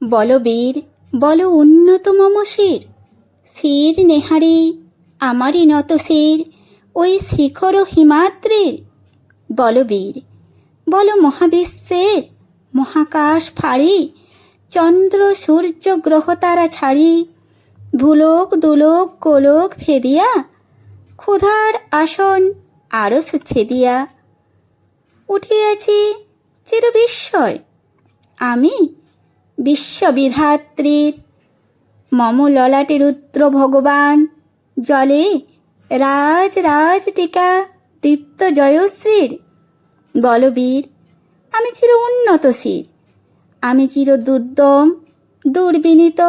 বলো বীর, বলো উন্নত মম শির, শির নেহারি আমারই নত শির ওই শিখর হিমাদ্রির। বলো বীর, বলো মহাবিশ্বের মহাকাশ ফাড়ি, চন্দ্র সূর্য গ্রহ তারা ছাড়ি, ভুলোক দুলোক গোলোক ভেদিয়া, ক্ষুধার আসন আরস ছেদিয়া। উঠিয়াছি চির বিস্ময় আমি বিশ্ববিধাত্রীর, মম ললাটে রুদ্র ভগবান, জলে রাজ রাজ টিকা দীপ্ত জয়শ্রীর। বলবীর, আমি চির উন্নত শির, আমি চির দুর্দম দুর্বিনীত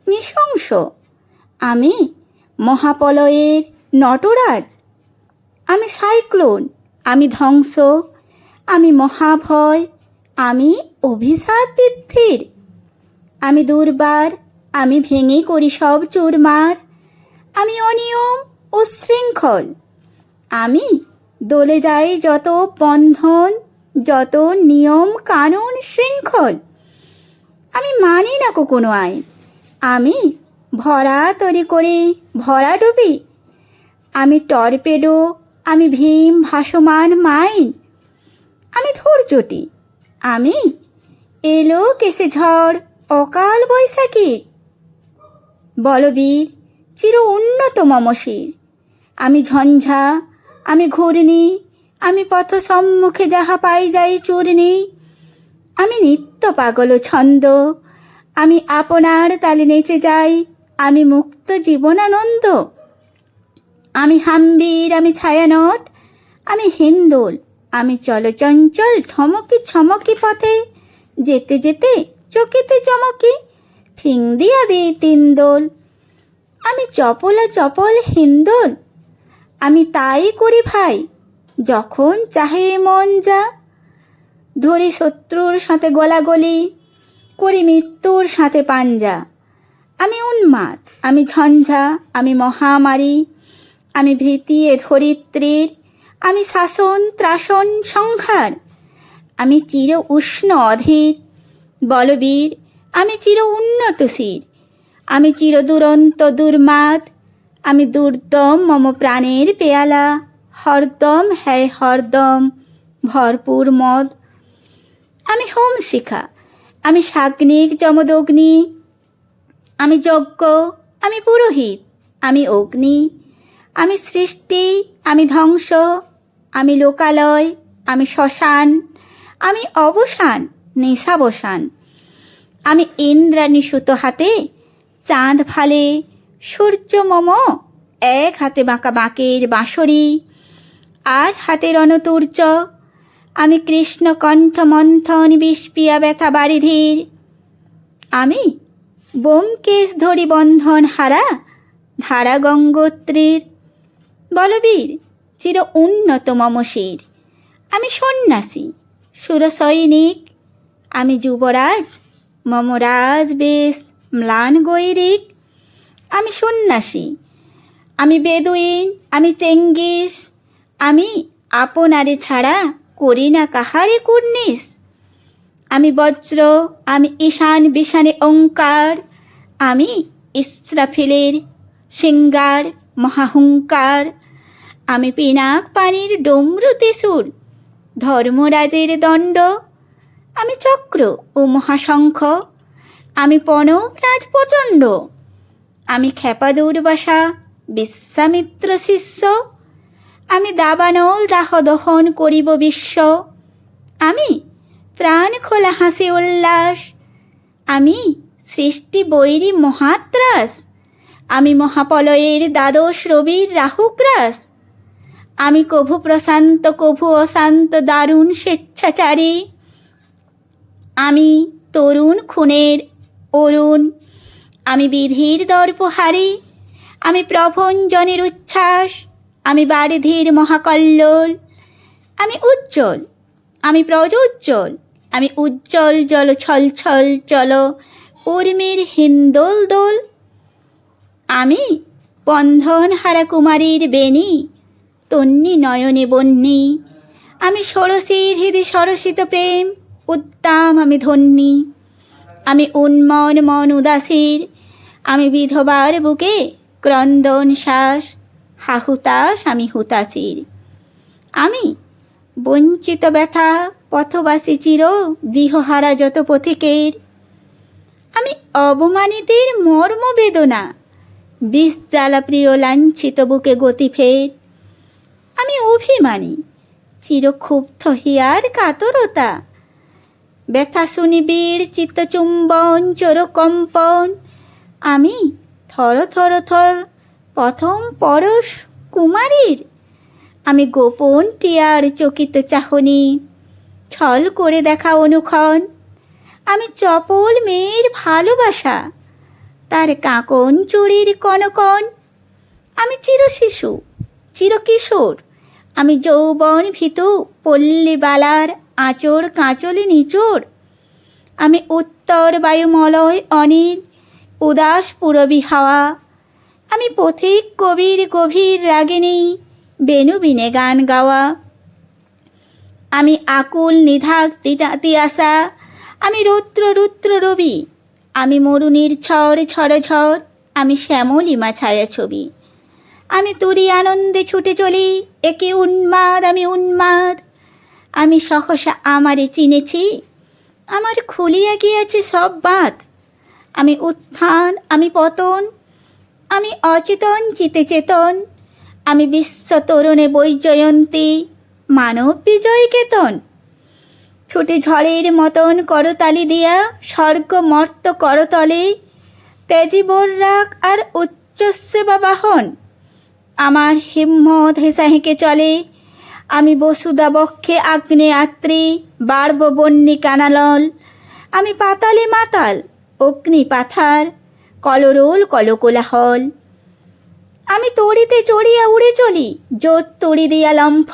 নৃশংস, আমি মহাপলয়ের নটরাজ, আমি সাইক্লোন, আমি ধ্বংস, আমি মহাভয়, আমি অভিশাপ বৃদ্ধির, আমি দুর্বার, আমি ভেঙে করি সব চুরমার, আমি অনিয়ম উচ্ছৃঙ্খল, আমি দলে যাই যত বন্ধন, যত নিয়ম কানুন শৃঙ্খল, আমি মানি না কোনো আইন, আমি ভরা তরি করে ভরা ডুবি, আমি টর্পেডো, আমি ভীম ভাসমান মাইন, আমি ধৈর্যটি, আমি এলো কেসে ঝড় অকাল বৈশাখীর। বলবীর, চির উন্নত মম শির, আমি ঝঞ্ঝা, আমি ঘূর্ণি, আমি পথ সম্মুখে যাহা পাই যাই চূর্ণি, আমি নিত্য পাগল ছন্দ, আমি আপনার তালে নেচে যাই, আমি মুক্ত জীবনানন্দ, আমি হাম্বির, আমি ছায়ানট, আমি হিন্দোল, আমি চলচঞ্চল ঠমকি ছমকি পথে, যেতে যেতে চকিতে চমকি ফিং দিয়া দিই তিন দোল, আমি চপলা চপল হিন্দোল, আমি তাই করি ভাই যখন চাহে মন যা, ধরি শত্রুর সাথে গলাগলি, করি মৃত্যুর সাথে পাঞ্জা, আমি উন্মাদ, আমি ঝঞ্ঝা, আমি মহামারী, আমি ভীতি এ ধরিত্রীর, আমি শাসন ত্রাসন সংহার, আমি চির উষ্ণ অধীর। বলবীর, আমি চির উন্নত শির, আমি চির দুরন্ত দুর্মাদ, আমি দুর্দম মম প্রাণের পেয়ালা, হরদম হ্যায় হরদম ভরপুর মদ, আমি হোম শিখা, আমি সাগ্নিক যমদগ্নি, আমি যজ্ঞ, আমি পুরোহিত, আমি অগ্নি, আমি সৃষ্টি, আমি ধ্বংস, আমি লোকালয়, আমি শ্মশান, আমি অবসান নিশাবসান, আমি ইন্দ্রাণী সুতো হাতে চাঁদ ফালে, সূর্য মম এক হাতে বাঁকা বাঁকের বাঁশরি, আর হাতে রণতুর্য, আমি কৃষ্ণ কণ্ঠ মন্থন বিষপিয়া ব্যথা বারিধির, আমি ব্যোমকেশ ধরি বন্ধন হারা ধারা গঙ্গোত্রীর। বলবীর, চির উন্নত মম শির, আমি সন্ন্যাসী সুরসৈনিক, আমি যুবরাজ মম রাজ বেশ ম্লান গৈরিক, আমি সন্ন্যাসী, আমি বেদুইন, আমি চেঙ্গিস, আমি আপনারে ছাড়া করি না কাহারে কুর্নিশ, আমি বজ্র, আমি ঈশান বিশানে ওঙ্কার, আমি ইস্রাফিলের সিঙ্গার মহাহুঙ্কার, আমি পিনাক পানির ডমরু ত্রিশূল ধর্মরাজের দণ্ড, আমি চক্র ও মহাশঙ্খ, আমি প্রণব রাজ প্রচণ্ড, আমি ক্ষেপা দুর্বাসা বিশ্বামিত্র শিষ্য, আমি দাবানল রাহ দহন করিব বিশ্ব, আমি প্রাণ খোলা হাসি উল্লাস, আমি সৃষ্টি বৈরী মহাত্রাস, আমি মহাপলয়ের দ্বাদশ রবির রাহুগ্রাস, আমি কভু প্রশান্ত কভু অশান্ত দারুণ স্বেচ্ছাচারী, আমি তরুণ খুনের অরুণ, আমি বিধির দর্পহারী, আমি প্রভঞ্জনের উচ্ছ্বাস, আমি বারিধির মহাকল্লোল, আমি উজ্জ্বল, আমি প্রযোজ্জ্বল, আমি উজ্জ্বল জল ছল ছল চল উর্মির হিন্দোল দোল, আমি বন্ধন হারা কুমারীর বেণী তন্নি নয়নে বন্যী, আমি ষোড়শীর হৃদি সরসিত প্রেম উদ্দাম আমি ধন্যী, আমি উন্মন মন উদাসীর, আমি বিধবার বুকে ক্রন্দন শ্বাস, হাহুতাস আমি হুতাশির। আমি বঞ্চিত ব্যথা পথবাসী চির, গৃহহারা যত পথিকের। আমি অবমানিতের মর্ম বেদনা, বিষ জ্বালা প্রিয় লাঞ্ছিত বুকে গতি ফের। আমি অভিমানী চিরক্ষুব্ধ হিয়ার কাতরতা, ব্যথা শুনি বীর চিত্তচুম্বন চোরকম্পন। আমি থর থর থর প্রথম পরশ কুমারীর, আমি গোপন টিয়ার চকিত চাহনি, ছল করে দেখা অনুক্ষণ। আমি চপল মেয়ের ভালোবাসা, তার কাঁকন চুড়ির কনকন। আমি চিরশিশু চিরকিশোর, আমি যৌবন ভীতু পল্লীবালার আঁচড় কাঁচলে নিচোড়। আমি উত্তর বায়ুমলয় অনিল উদাস পুরবী হাওয়া। আমি পথিক কবির গভীর রাগিনী, বেণু বিনে গান গাওয়া। আমি আকুল নিধাক তিয়াসা, আমি রৌদ্র রুদ্র রবি। আমি মরুনির ঝড় ঝড় ঝড়, আমি শ্যামলিমা ছায়াছবি। আমি তুরি আনন্দে ছুটে চলি, একে উন্মাদ আমি উন্মাদ। আমি সহসা আমারে চিনেছি, আমার খুলিয়া গিয়াছে সব বাঁধ। আমি উত্থান আমি পতন, আমি অচেতন চিতে চেতন। আমি বিশ্ব তরুণে বৈজয়ন্তী, মানব বিজয় কেতন। ছুটে ঝড়ের মতন করতালি দিয়া স্বর্গ মর্ত করতলে, তেজি বর্রাক আর উচ্চস্বেবা বাহন। আমার হিম্মত হেসা হেঁকে চলে, আমি বসুদা বক্ষে আগ্নেয়াত্রী, বাড়ব বন্যী কানালল। আমি পাতালে মাতাল অগ্নি পাথার, কলরোল কলকোলাহল। আমি তড়িতে চড়িয়া উড়ে চলি, জোর তড়ি দিয়া লম্ফ।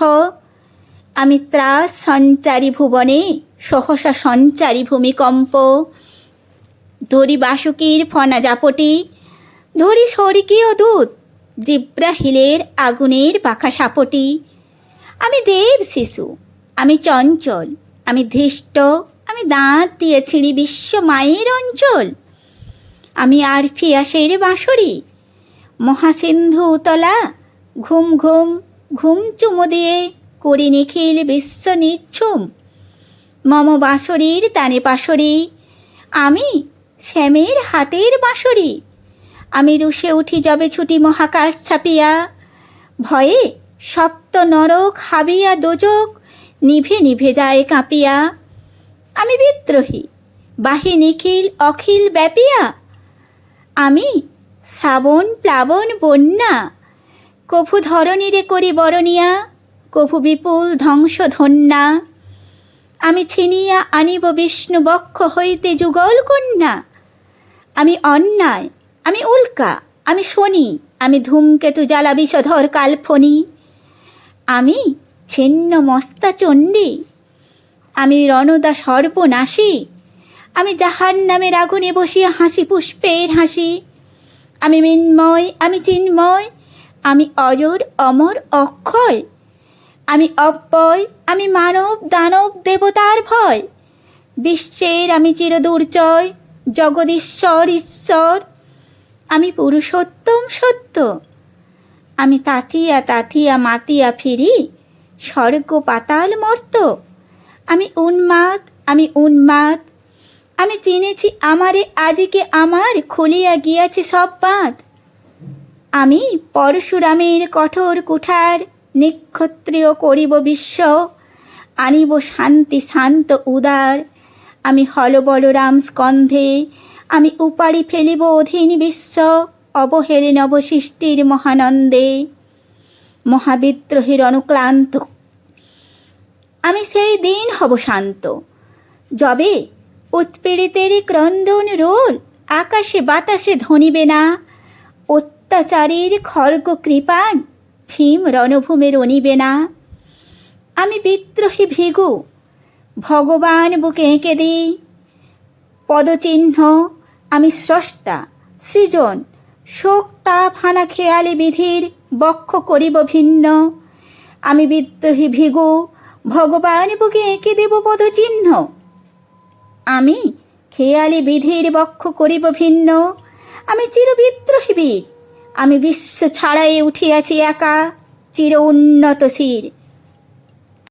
আমি ত্রাস সঞ্চারী ভুবনে, সহসা সঞ্চারী ভূমিকম্প। ধরি বাসুকীর ফনা জাপটি, ধরি স্বর্গীয় দূত জিব্রাহিলের আগুনের পাখা সাপটি। আমি দেব শিশু, আমি চঞ্চল, আমি ধৃষ্ট, আমি দাঁত দিয়ে ছিঁড়ি বিশ্ব মায়ের অঞ্চল। আমি আর ফিয়াসের বাঁশরি, মহাসিন্ধু উতলা, ঘুম ঘুম ঘুম চুমো দিয়ে করি নিখিল বিশ্ব নিচ্ছুম। মম বাঁশরীর তানে পাশরি, আমি শ্যামের হাতের বাঁশরি। আমি রুষে উঠি যবে ছুটি মহাকাশ ছাপিয়া, ভয়ে সপ্ত নরক হাবিয়া দোজক নিভে নিভে যায় কাঁপিয়া। আমি বিদ্রোহী বাহি নিখিল অখিল ব্যাপিয়া, আমি শ্রাবণ প্লাবন বন্যা। কভু ধরণীরে করি বরণিয়া, কভু বিপুল ধ্বংস ধন্যা। আমি ছিনিয়া আনিব বিষ্ণু বক্ষ হইতে যুগল কন্যা। আমি অন্যায় আমি উল্কা, আমি শনি, আমি ধূমকেতু জ্বালা বিষধর কালফনি। আমি ছিন্ন মস্তা চণ্ডী, আমি রণদা সর্বনাশী। আমি জাহান্নামের আগুনে বসিয়া হাসি পুষ্পের হাসি। আমি মৃন্ময় আমি চিন্ময়, আমি অজর অমর অক্ষয়। আমি অব্যয় আমি মানব দানব দেবতার ভয়। বিশ্বের আমি চিরদুর্জয়, জগদীশ্বর ঈশ্বর। আমি পুরুষোত্তম সত্য, আমি তাথিয়া তাথিয়া মাতিয়া ফিরি, স্বর্গ পাতাল মর্ত। আমি উন্মাদ আমি উন্মাদ, আমি চিনেছি আমারে আজিকে আমার খুলিয়া গিয়াছে সব বাঁধ। আমি পরশুরামের কঠোর কুঠার, নিক্ষত্রিয় করিব বিশ্ব, আনিব শান্তি শান্ত উদার। আমি হল বলরাম স্কন্ধে, আমি উপাড়ি ফেলিব অধীন বিশ্ব, অবহেলে নবসৃষ্টির মহানন্দে। মহাবিদ্রোহীর অনুক্লান্ত আমি সেই দিন হব শান্ত, যবে উৎপীড়িতের ক্রন্দন রোল আকাশে বাতাসে ধ্বনিবে না। অত্যাচারীর খড়গ কৃপাণ ভীম রণভূমে রণিবে না। আমি বিদ্রোহী ভৃগু ভগবান বুকে এঁকে দিই পদচিহ্ন। আমি স্রষ্টা সৃজন শোক তাপ হানা খেয়ালি বিধির বক্ষ করিব ভিন্ন। আমি বিদ্রোহী ভৃগু ভগবান বুকে এঁকে দেব পদচিহ্ন। আমি খেয়ালি বিধির বক্ষ করিব ভিন্ন। আমি চিরবিদ্রোহী বীর, আমি বিশ্ব ছাড়াই উঠিয়াছি একা, চির উন্নত শির।